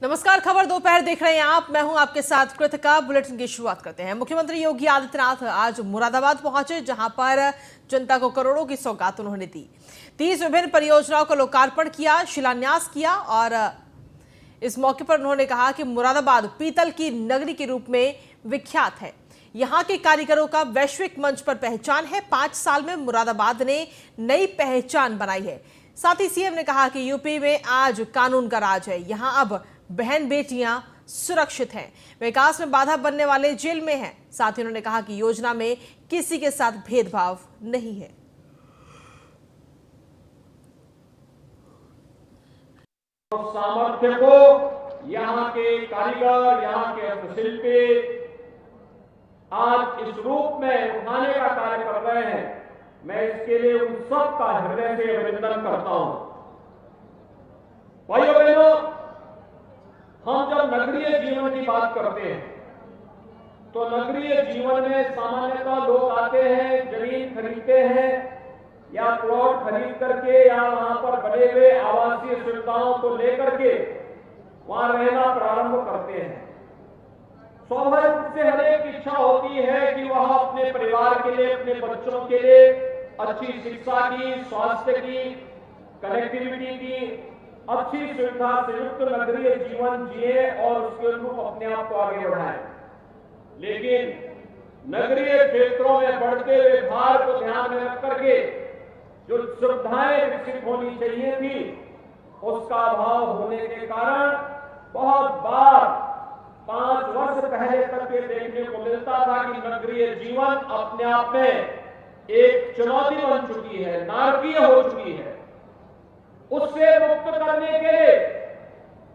नमस्कार, खबर दोपहर देख रहे हैं आप। मैं हूं आपके साथ कृतिका। बुलेटिन की शुरुआत करते हैं। मुख्यमंत्री योगी आदित्यनाथ आज मुरादाबाद पहुंचे, जहां पर जनता को करोड़ों की सौगात उन्होंने दी। 30 विभिन्न परियोजनाओं का लोकार्पण किया, शिलान्यास किया और इस मौके पर उन्होंने कहा कि मुरादाबाद पीतल की नगरी के रूप में विख्यात है। यहां के कारीगरों का वैश्विक मंच पर पहचान है। 5 साल में मुरादाबाद ने नई पहचान बनाई है। साथ ही सीएम ने कहा कि यूपी में आज कानून का राज है। यहां अब बहन बेटियां सुरक्षित हैं। विकास में बाधा बनने वाले जेल में हैं। साथ ही उन्होंने कहा कि योजना में किसी के साथ भेदभाव नहीं है। सामर्थ्य को यहाँ के कारीगर, यहाँ के हस्तशिल्पी आज इस रूप में उठाने का कार्य कर रहे हैं। मैं इसके लिए उन सब का हृदय से अभिनंदन करता हूं। भाइयों बहनों, हम जब नगरीय जीवन की बात करते हैं तो नगरीय जीवन में सामान्यतः लोग आते हैं, जमीन खरीदते हैं या प्लॉट खरीद करके या वहां पर बने हुए आवासीय सुविधाओं को लेकर के वहां रहना प्रारंभ करते हैं। स्वाभाविक रूप से हर एक इच्छा होती है कि वह अपने परिवार के लिए, अपने बच्चों के लिए अच्छी शिक्षा की, स्वास्थ्य की, कनेक्टिविटी की अच्छी सुविधा से युक्त नगरीय जीवन जिए और उसके अनुरूप अपने आप को आगे बढ़ाएं। लेकिन नगरीय क्षेत्रों में बढ़ते हुए भार को ध्यान में रख करके जो सुविधाएं विकसित होनी चाहिए थी, उसका अभाव होने के कारण बहुत बार 5 वर्ष पहले तक ये देखने को मिलता था कि नगरीय जीवन अपने आप में एक चुनौती बन चुकी है, नारकीय हो चुकी है। उससे मुक्त करने के लिए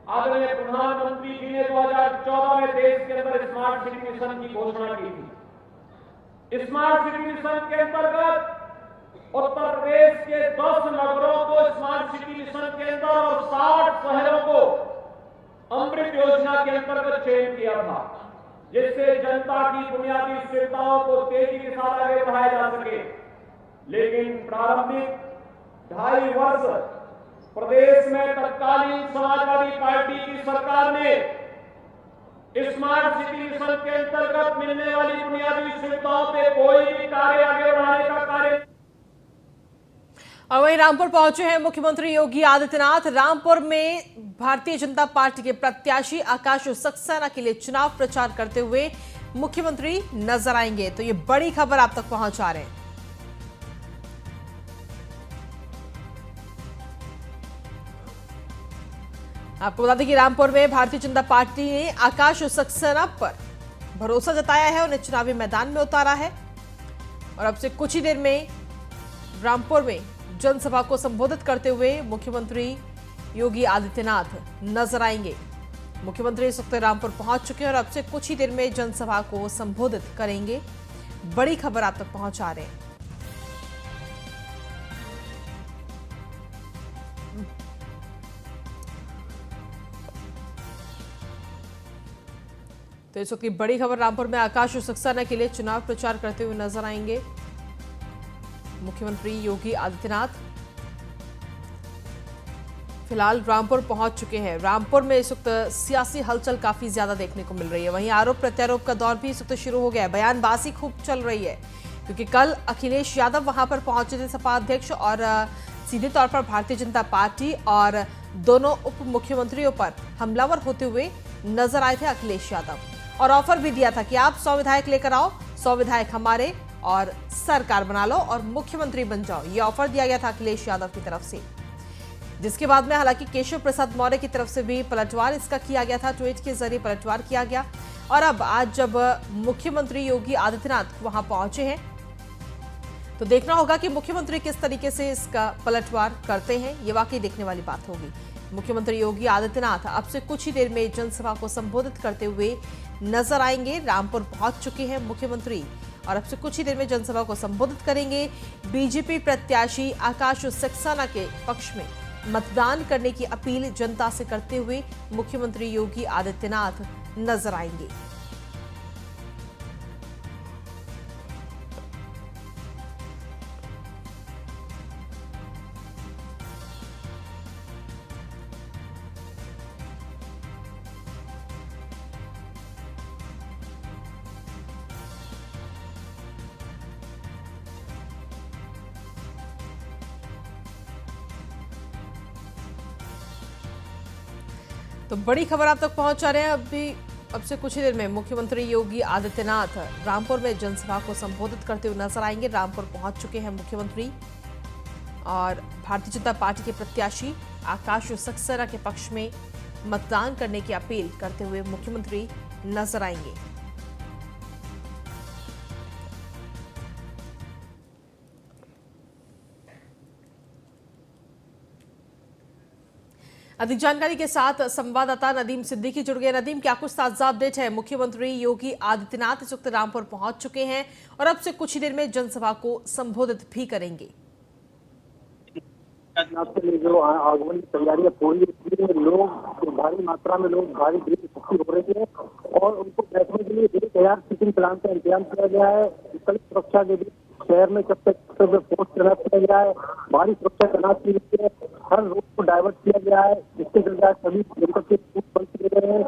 आदरणीय प्रधानमंत्री जी ने 2014 में देश के अंदर स्मार्ट सिटी मिशन की घोषणा की थी। स्मार्ट सिटी मिशन के अंतर्गत उत्तर प्रदेश के 10 नगरों को स्मार्ट सिटी मिशन के अंदर और 60 शहरों को अमृत योजना के अंतर्गत चयन किया था, जिससे जनता की बुनियादी सुविधाओं को तेजी के साथ आगे बढ़ाया जा सके। लेकिन प्रारंभिक 2.5 वर्ष प्रदेश में तत्कालीन समाजवादी पार्टी की सरकार ने स्मार्ट सिटी मिशन के अंतर्गत मिलने वाली बुनियादी सुविधाओं पे कोई भी कार्य आगे बढ़ाने का कार्य। और वहीं रामपुर पहुंचे हैं मुख्यमंत्री योगी आदित्यनाथ। रामपुर में भारतीय जनता पार्टी के प्रत्याशी आकाश सक्सेना के लिए चुनाव प्रचार करते हुए मुख्यमंत्री नजर आएंगे। तो ये बड़ी खबर आप तक पहुंचा रहे हैं। आपको बता दें कि रामपुर में भारतीय जनता पार्टी ने आकाश सक्सेना पर भरोसा जताया है, उन्हें चुनावी मैदान में उतारा है और अब से कुछ ही देर में रामपुर में जनसभा को संबोधित करते हुए मुख्यमंत्री योगी आदित्यनाथ नजर आएंगे। मुख्यमंत्री इस वक्त रामपुर पहुंच चुके हैं और अब से कुछ ही देर में जनसभा को संबोधित करेंगे। बड़ी खबर आप तक पहुंचा रहे हैं। तो इस वक्त की बड़ी खबर, रामपुर में आकाश सक्सेना के लिए चुनाव प्रचार करते हुए नजर आएंगे मुख्यमंत्री योगी आदित्यनाथ। फिलहाल रामपुर पहुंच चुके हैं। रामपुर में इस वक्त सियासी हलचल काफी ज्यादा देखने को मिल रही है। वहीं आरोप प्रत्यारोप का दौर भी इस वक्त शुरू हो गया है। बयानबाजी खूब चल रही है क्योंकि कल अखिलेश यादव वहां पर पहुंचे थे, सपा अध्यक्ष, और सीधे तौर पर भारतीय जनता पार्टी और दोनों उप मुख्यमंत्रियों पर हमलावर होते हुए नजर आए थे अखिलेश यादव, और ऑफर भी दिया था कि आप 100 विधायक लेकर आओ, 100 विधायक हमारे, और सरकार बना लो और मुख्यमंत्री बन जाओ। ये ऑफर दिया गया था अखिलेश यादव की तरफ से, जिसके बाद में हालांकि केशव प्रसाद मौर्य की तरफ से भी पलटवार इसका किया गया था, ट्वीट के जरिए पलटवार किया गया। और अब आज जब मुख्यमंत्री योगी आदित्यनाथ वहां पहुंचे हैं तो देखना होगा कि मुख्यमंत्री किस तरीके से इसका पलटवार करते हैं। ये वाकई देखने वाली बात होगी। मुख्यमंत्री योगी आदित्यनाथ अब से कुछ ही देर में जनसभा को संबोधित करते हुए नजर आएंगे। रामपुर पहुंच चुके हैं मुख्यमंत्री और अब से कुछ ही देर में जनसभा को संबोधित करेंगे। बीजेपी प्रत्याशी आकाश सक्सेना के पक्ष में मतदान करने की अपील जनता से करते हुए मुख्यमंत्री योगी आदित्यनाथ नजर आएंगे। तो बड़ी खबर आप तक पहुंचा रहे हैं। अब से कुछ ही देर में मुख्यमंत्री योगी आदित्यनाथ रामपुर में जनसभा को संबोधित करते हुए नजर आएंगे। रामपुर पहुंच चुके हैं मुख्यमंत्री और भारतीय जनता पार्टी के प्रत्याशी आकाश सक्सेना के पक्ष में मतदान करने की अपील करते हुए मुख्यमंत्री नजर आएंगे। अधिक जानकारी के साथ संवाददाता नदीम सिद्दीकी जुड़ गए। नदीम, क्या कुछ ताजा अपडेट है? मुख्यमंत्री योगी आदित्यनाथ इस वक्त रामपुर पहुंच चुके हैं और अब से कुछ ही देर में जनसभा को संबोधित भी करेंगे। जो आगमन की तैयारियां पूरी लोग भारी मात्रा में लोग भारी भीड़ इकट्ठी हो रही है और उनको बैठने के लिए 1000 सीटिंग प्लान का इंतजाम किया गया है। कड़ी सुरक्षा के बीच शहर में कब तक पोस्ट तैनात किया गया है, भारी सुरक्षा तैनात की गई है, हर रोड को डाइवर्ट किया गया है, जिसके जरिए सभी जनपद के बूथ बंद किए गए हैं।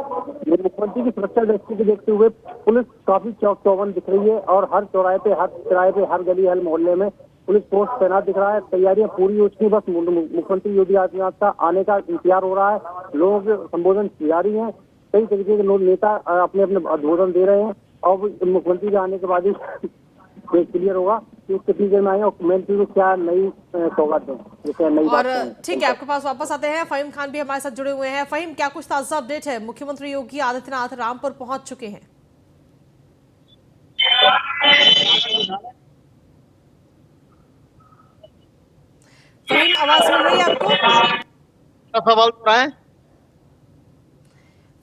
मुख्यमंत्री की सुरक्षा दृष्टि को देखते हुए पुलिस काफी चौक चौबंद दिख रही है और हर चौराहे पे, हर गली, हर मोहल्ले में पुलिस फोर्स तैनात दिख रहा है। तैयारियां पूरी हो चुकी, बस मुख्यमंत्री योगी आदित्यनाथ का आने का इंतजार हो रहा है। लोग संबोधन जारी है, कई तरीके के लोग नेता अपने अपने उद्बोधन दे रहे हैं और मुख्यमंत्री के आने के बाद ही क्लियर होगा कि कितनी देर में आए और मुख्यमंत्री को क्या नई सौगात दें। और ठीक है, आपके पास वापस आते हैं। फहीम खान भी हमारे साथ जुड़े हुए हैं। फहीम, क्या कुछ ताजा अपडेट है? मुख्यमंत्री योगी आदित्यनाथ रामपुर पहुंच चुके हैं। फहीम, आवाज मिल रही है आपको? सवाल उठाएं।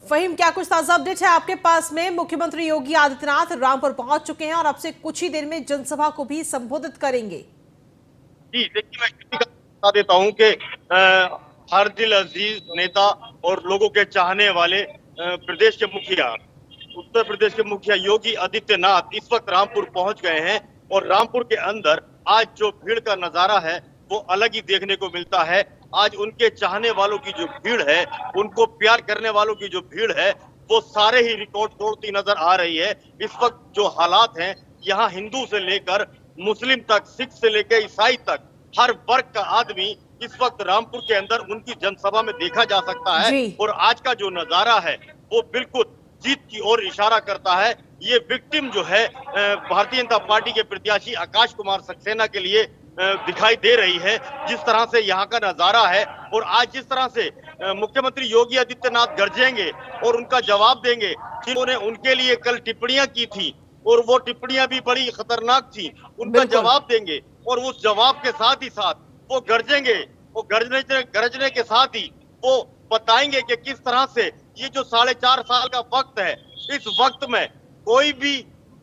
फहीम, क्या कुछ ताजा अपडेट है आपके पास में? मुख्यमंत्री योगी आदित्यनाथ रामपुर पहुंच चुके हैं और अब से कुछ ही देर में जनसभा को भी संबोधित करेंगे। जी देखिए, मैं बता देता हूं कि हर दिल अजीज नेता और लोगों के चाहने वाले प्रदेश के मुखिया, उत्तर प्रदेश के मुखिया योगी आदित्यनाथ इस वक्त रामपुर पहुंच गए हैं और रामपुर के अंदर आज जो भीड़ का नजारा है वो अलग ही देखने को मिलता है। आज उनके चाहने वालों की जो भीड़ है, उनको प्यार करने वालों की जो भीड़ है, वो सारे ही रिकॉर्ड तोड़ती नजर आ रही है। इस वक्त जो हालात हैं, यहाँ हिंदू से लेकर मुस्लिम तक, सिख से लेकर ईसाई तक, हर वर्ग का आदमी इस वक्त रामपुर के अंदर उनकी जनसभा में देखा जा सकता है। और आज का जो नजारा है वो बिल्कुल जीत की ओर इशारा करता है। ये विक्टिम जो है भारतीय जनता पार्टी के प्रत्याशी आकाश कुमार सक्सेना के लिए दिखाई दे रही है। जिस तरह से यहाँ का नजारा है और आज जिस तरह से मुख्यमंत्री योगी आदित्यनाथ गरजेंगे और उनका जवाब देंगे, जिन्होंने उनके लिए कल टिप्पणियां की थी और वो टिप्पणियां भी बड़ी खतरनाक थी, उनका जवाब देंगे और उस जवाब के साथ ही साथ वो गरजेंगे। वो गरजने के साथ ही वो बताएंगे कि किस तरह से ये जो 4.5 साल का वक्त है, इस वक्त में कोई भी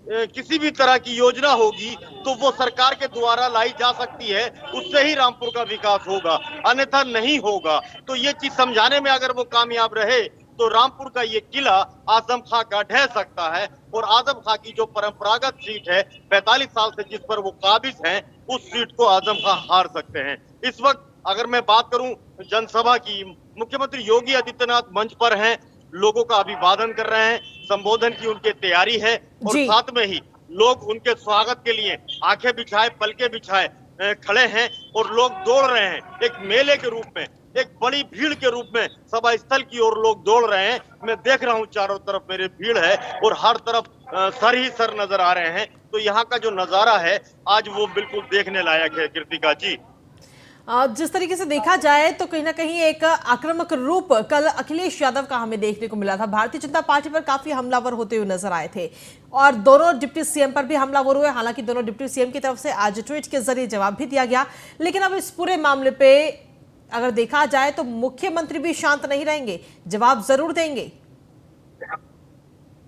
किसी भी तरह की योजना होगी तो वो सरकार के द्वारा लाई जा सकती है, उससे ही रामपुर का विकास होगा, अन्यथा नहीं होगा। तो ये चीज समझाने में अगर वो कामयाब रहे तो रामपुर का ये किला आजम खां का ढह सकता है और आजम खां की जो परंपरागत सीट है 45 साल से जिस पर वो काबिज हैं, उस सीट को आजम खां हार सकते हैं। इस वक्त अगर मैं बात करूं जनसभा की, मुख्यमंत्री योगी आदित्यनाथ मंच पर हैं, लोगों का अभिवादन कर रहे हैं, संबोधन की उनकी तैयारी है और साथ में ही लोग उनके स्वागत के लिए आंखें बिछाए, पलके बिछाए खड़े हैं और लोग दौड़ रहे हैं। एक मेले के रूप में, एक बड़ी भीड़ के रूप में सभा स्थल की ओर लोग दौड़ रहे हैं। मैं देख रहा हूं चारों तरफ मेरी भीड़ है और हर तरफ सर ही सर नजर आ रहे हैं। तो यहाँ का जो नजारा है आज वो बिल्कुल देखने लायक है। कृतिका जी, जिस तरीके से देखा जाए तो कहीं ना कहीं एक आक्रामक रूप कल अखिलेश यादव का हमें देखने को मिला था। भारतीय जनता पार्टी पर काफी हमलावर होते हुए नजर आए थे और दोनों डिप्टी सीएम पर भी हमलावर हुए। हालांकि दोनों डिप्टी सीएम की तरफ से आज ट्वीट के जरिए जवाब भी दिया गया, लेकिन अब इस पूरे मामले पे अगर देखा जाए तो मुख्यमंत्री भी शांत नहीं रहेंगे, जवाब जरूर देंगे।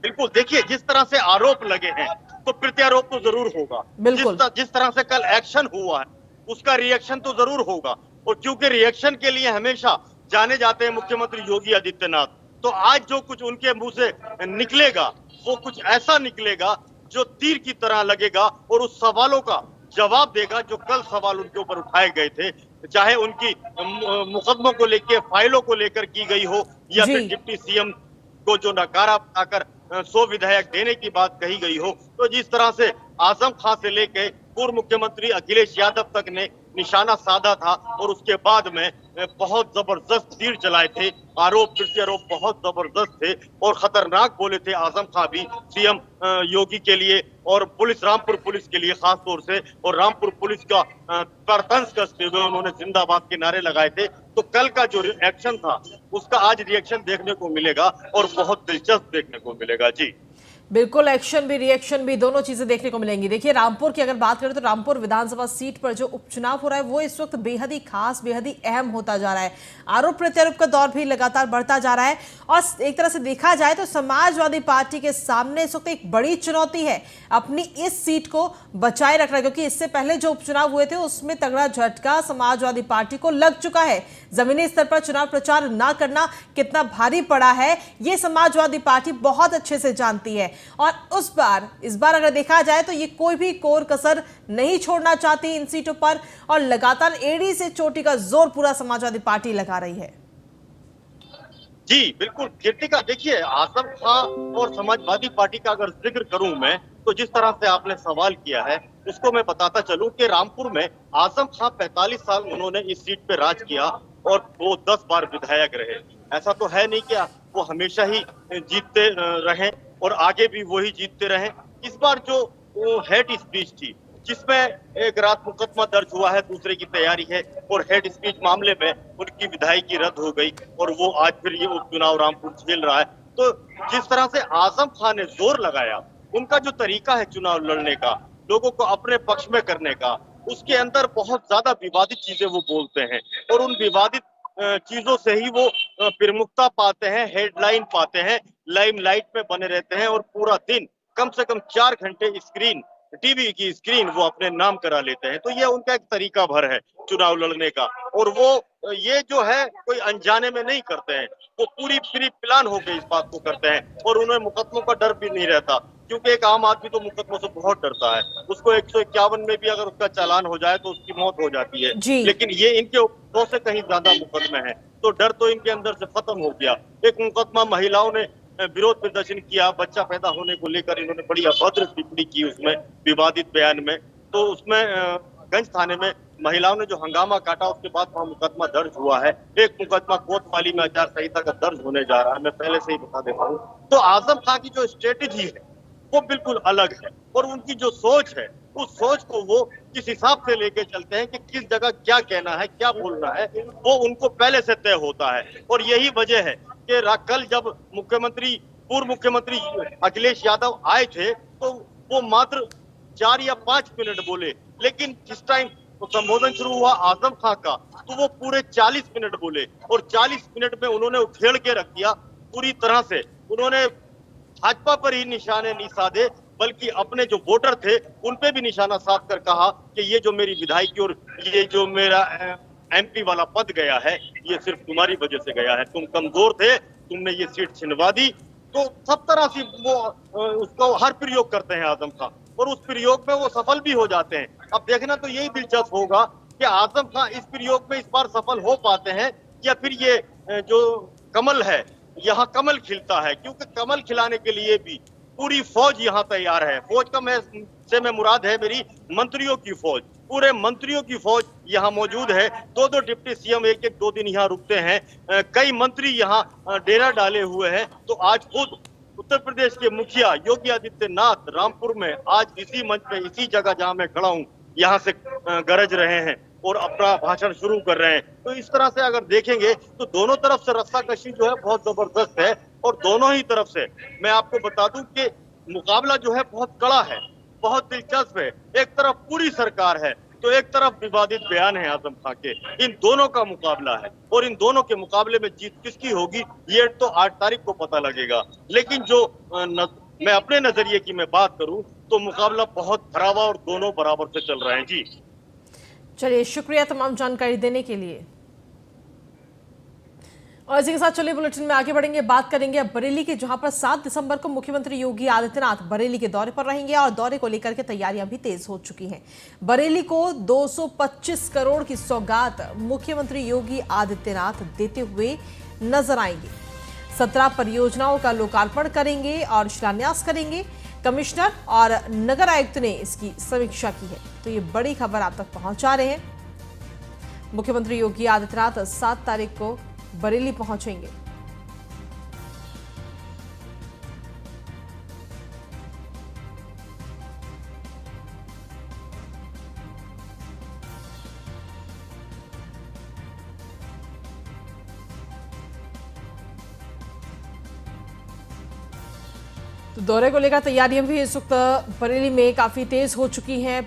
बिल्कुल, देखिए जिस तरह से आरोप लगे हैं तो प्रत्यारोप तो जरूर होगा। बिल्कुल, जिस तरह से कल एक्शन हुआ है उसका रिएक्शन तो जरूर होगा और क्योंकि रिएक्शन के लिए हमेशा जाने जाते हैं मुख्यमंत्री योगी आदित्यनाथ, तो आज जो कुछ उनके मुंह से निकलेगा वो कुछ ऐसा निकलेगा जो तीर की तरह लगेगा और उस सवालों का जवाब देगा जो कल सवाल उनके ऊपर उठाए गए थे, चाहे उनकी मुकदमों को लेकर, फाइलों को लेकर की गई हो या फिर डिप्टी सीएम को जो नकारा बनाकर 100 विधायक देने की बात कही गई हो। तो जिस तरह से आजम खां से लेकर पूर्व मुख्यमंत्री अखिलेश यादव तक ने निशाना साधा था और उसके बाद में बहुत जबरदस्त तीर चलाए थे। आरोप प्रत्यारोप बहुत जबरदस्त थे और खतरनाक बोले थे आजम खां भी सीएम योगी के लिए और पुलिस, रामपुर पुलिस के लिए खास तौर से। और रामपुर पुलिस का पर तंज कसते हुए उन्होंने जिंदाबाद के नारे लगाए थे। तो कल का जो रिएक्शन था उसका आज रिएक्शन देखने को मिलेगा और बहुत दिलचस्प देखने को मिलेगा। जी बिल्कुल, एक्शन भी रिएक्शन भी दोनों चीजें देखने को मिलेंगी। देखिए, रामपुर की अगर बात करें तो रामपुर विधानसभा सीट पर जो उपचुनाव हो रहा है वो इस वक्त बेहद ही खास, बेहद ही अहम होता जा रहा है। आरोप प्रत्यारोप का दौर भी लगातार बढ़ता जा रहा है और एक तरह से देखा जाए तो समाजवादी पार्टी के सामने इस वक्त एक बड़ी चुनौती है अपनी इस सीट को बचाए रखना, क्योंकि इससे पहले जो उपचुनाव हुए थे उसमें तगड़ा झटका समाजवादी पार्टी को लग चुका है। जमीनी स्तर पर चुनाव प्रचार ना करना कितना भारी पड़ा है ये समाजवादी पार्टी बहुत अच्छे से जानती है और इस बार अगर देखा जाए तो ये कोई भी कोर कसर नहीं छोड़ना चाहती इन सीटों पर और लगातार एड़ी से चोटी का जोर पूरा समाजवादी पार्टी लगा रही है। जी बिल्कुल कीर्तिका, देखिए आजम खां और समाजवादी पार्टी का अगर जिक्र करूं मैं तो जिस तरह से आपने सवाल किया है उसको मैं बताता चलूं कि रामपुर में आजम खां 45 साल उन्होंने इस सीट पे राज किया और वो 10 बार विधायक रहे। ऐसा तो है नहीं कि वो हमेशा ही जीतते रहे और आगे भी वही जीतते रहे। इस बार जो हेड स्पीच थी जिसमें एक रात मुकदमा दर्ज हुआ है, दूसरे की तैयारी है और हेड स्पीच मामले में उनकी विधायकी रद्द हो गई और वो आज फिर ये उपचुनाव रामपुर झेल रहा है। तो जिस तरह से आजम खां ने जोर लगाया, उनका जो तरीका है चुनाव लड़ने का, लोगों को अपने पक्ष में करने का, उसके अंदर बहुत ज्यादा विवादित चीजें वो बोलते हैं और उन विवादित चीजों से ही वो प्रमुखता पाते हैं, हेडलाइन पाते हैं, लाइमलाइट में बने रहते हैं और पूरा दिन कम से कम 4 घंटे स्क्रीन, टीवी की स्क्रीन वो अपने नाम करा लेते हैं। तो ये उनका एक तरीका भर है चुनाव लड़ने का और वो ये जो है कोई अनजाने में नहीं करते हैं, वो पूरी प्री प्लान होकर इस बात को करते हैं और उन्हें मुकदमों का डर भी नहीं रहता, क्योंकि एक आम आदमी तो मुकदमों से बहुत डरता है। उसको 151 में भी अगर उसका चालान हो जाए तो उसकी मौत हो जाती है, लेकिन ये इनके 100 से कहीं ज्यादा मुकदमे हैं, तो डर तो इनके अंदर से खत्म हो गया। एक मुकदमा महिलाओं ने विरोध प्रदर्शन किया, बच्चा पैदा होने को लेकर इन्होंने बड़ी अभद्र टिप्पणी की उसमें विवादित बयान में, तो उसमें गंज थाने में महिलाओं ने जो हंगामा काटा उसके बाद वहां मुकदमा दर्ज हुआ है। एक मुकदमा कोतवाली में आचार संहिता का दर्ज होने जा रहा है, मैं पहले से ही बता देता हूँ। तो आजम खां की जो स्ट्रेटेजी है वो बिल्कुल अलग है और उनकी जो सोच है उस सोच को वो किस हिसाब से लेके चलते हैं कि किस जगह क्या कहना है, क्या बोलना है, वो उनको पहले से तय होता है। और यही वजह है कि कल जब पूर्व मुख्यमंत्री अखिलेश यादव आए थे तो वो मात्र 4 या 5 मिनट बोले, लेकिन जिस टाइम तो संबोधन शुरू हुआ आजम खां का तो वो पूरे 40 मिनट बोले और 40 मिनट में उन्होंने उखेड़ के रख दिया पूरी तरह से। उन्होंने भाजपा पर ही निशाने नहीं साधे बल्कि अपने जो वोटर थे उन पे भी निशाना साध कर कहा कि ये जो मेरी विधायकी और ये जो मेरा एमपी वाला पद गया है ये सिर्फ तुम्हारी वजह से गया है, तुम कमजोर थे, तुमने ये सीट छिनवा दी। तो सब तरह से वो उसको हर प्रयोग करते हैं आजम खां और उस प्रयोग में वो सफल भी हो जाते हैं। अब देखना तो यही दिलचस्प होगा कि आजम खां इस प्रयोग में इस बार सफल हो पाते हैं या फिर ये जो कमल है यहाँ कमल खिलता है, क्योंकि कमल खिलाने के लिए भी पूरी फौज यहाँ तैयार है। फौज का मैं मुराद है मेरी मंत्रियों की फौज, पूरे मंत्रियों की फौज यहाँ मौजूद है। 2-2 डिप्टी सीएम 1-2 दिन यहाँ रुकते हैं, कई मंत्री यहाँ डेरा डाले हुए हैं। तो आज खुद उत्तर प्रदेश के मुखिया योगी आदित्यनाथ रामपुर में आज इसी मंच पे, इसी जगह जहाँ मैं खड़ा हूँ, यहाँ से गरज रहे हैं और अपना भाषण शुरू कर रहे हैं। तो इस तरह से अगर देखेंगे तो दोनों तरफ से रस्साकशी जो है बहुत जबरदस्त है और दोनों ही तरफ से मैं आपको बता दूं कि मुकाबला जो है बहुत कड़ा है, बहुत दिलचस्प है। एक तरफ पूरी सरकार है तो एक तरफ विवादित बयान है आजम खां के, इन दोनों का मुकाबला है और इन दोनों के मुकाबले में जीत किसकी होगी ये तो 8 तारीख को पता लगेगा। लेकिन जो मैं अपने नजरिए की मैं बात करूं तो मुकाबला बहुत भरावा और दोनों बराबर से चल रहे हैं। जी चलिए, शुक्रिया तमाम जानकारी देने के लिए। और इसी के साथ चलिए बुलेटिन में आगे बढ़ेंगे, बात करेंगे अब बरेली के, जहां पर 7 दिसंबर को मुख्यमंत्री योगी आदित्यनाथ बरेली के दौरे पर रहेंगे और दौरे को लेकर के तैयारियां भी तेज हो चुकी हैं। बरेली को 225 करोड़ की सौगात मुख्यमंत्री योगी आदित्यनाथ देते हुए नजर आएंगे। 17 परियोजनाओं का लोकार्पण करेंगे और शिलान्यास करेंगे। कमिश्नर और नगर आयुक्त ने इसकी समीक्षा की है। तो ये बड़ी खबर आप तक पहुंचा रहे हैं। मुख्यमंत्री योगी आदित्यनाथ 7 तारीख को बरेली पहुंचेंगे। तो दौरे को लेकर तैयारियां भी इस वक्त बरेली में काफी तेज हो चुकी हैं।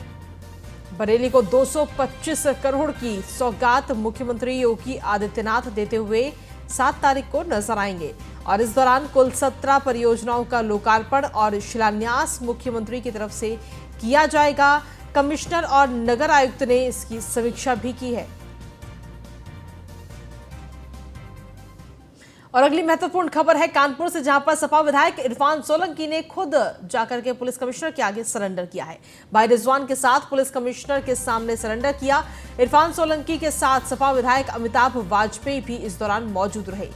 बरेली को 225 करोड़ की सौगात मुख्यमंत्री योगी आदित्यनाथ देते हुए 7 तारीख को नजर आएंगे और इस दौरान कुल 17 परियोजनाओं का लोकार्पण और शिलान्यास मुख्यमंत्री की तरफ से किया जाएगा। कमिश्नर और नगर आयुक्त ने इसकी समीक्षा भी की है। और अगली महत्वपूर्ण खबर है कानपुर से, जहां पर सपा विधायक इरफान सोलंकी ने खुद जाकर के पुलिस कमिश्नर के आगे सरेंडर किया है। भाई रिजवान के साथ पुलिस कमिश्नर के सामने सरेंडर किया। इरफान सोलंकी के साथ सपा विधायक अमिताभ वाजपेयी भी इस दौरान मौजूद रहे।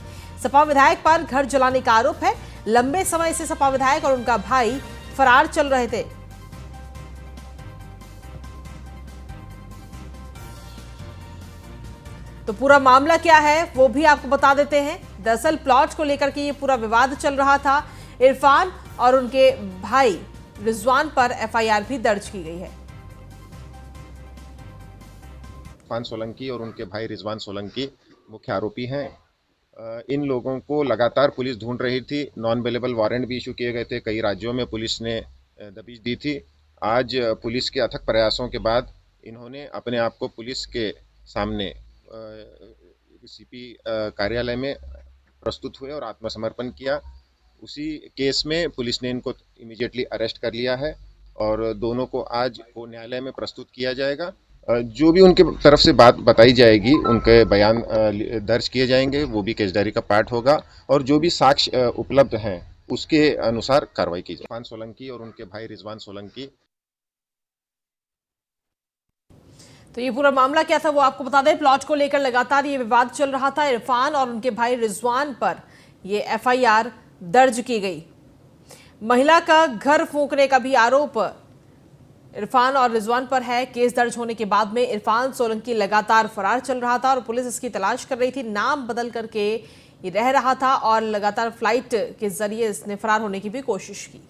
सपा विधायक पर घर जलाने का आरोप है। लंबे समय से सपा विधायक और उनका भाई फरार चल रहे थे। तो पूरा मामला क्या है वो भी आपको बता देते हैं। दरअसल प्लॉट को लेकर के ये पूरा विवाद चल रहा था। इरफान और उनके भाई रिजवान पर एफआईआर भी दर्ज की गई है। इरफान सोलंकी और उनके भाई रिजवान सोलंकी मुख्य आरोपी हैं। इन लोगों को लगातार पुलिस ढूंढ रही थी। नॉन अवेलेबल वारंट भी इशू किए गए थे। कई राज्यों में पुलिस ने दबिश दी थी। आज पुलिस के अथक प्रयासों के बाद इन्होंने अपने आप को पुलिस के सामने सीपी कार्यालय में प्रस्तुत हुए और आत्मसमर्पण किया। उसी केस में पुलिस ने इनको इमीडिएटली अरेस्ट कर लिया है और दोनों को आज न्यायालय में प्रस्तुत किया जाएगा। जो भी उनके तरफ से बात बताई जाएगी, उनके बयान दर्ज किए जाएंगे, वो भी केस डायरी का पार्ट होगा और जो भी साक्ष्य उपलब्ध हैं उसके अनुसार कार्रवाई की जाएगी। इरफान सोलंकी और उनके भाई रिजवान सोलंकी। तो ये पूरा मामला क्या था वो आपको बता दें। प्लॉट को लेकर लगातार ये विवाद चल रहा था। इरफान और उनके भाई रिजवान पर ये एफआईआर दर्ज की गई। महिला का घर फूंकने का भी आरोप इरफान और रिजवान पर है। केस दर्ज होने के बाद में इरफान सोलंकी लगातार फरार चल रहा था और पुलिस इसकी तलाश कर रही थी। नाम बदल करके ये रह रहा था और लगातार फ्लाइट के जरिए इसने फरार होने की भी कोशिश की।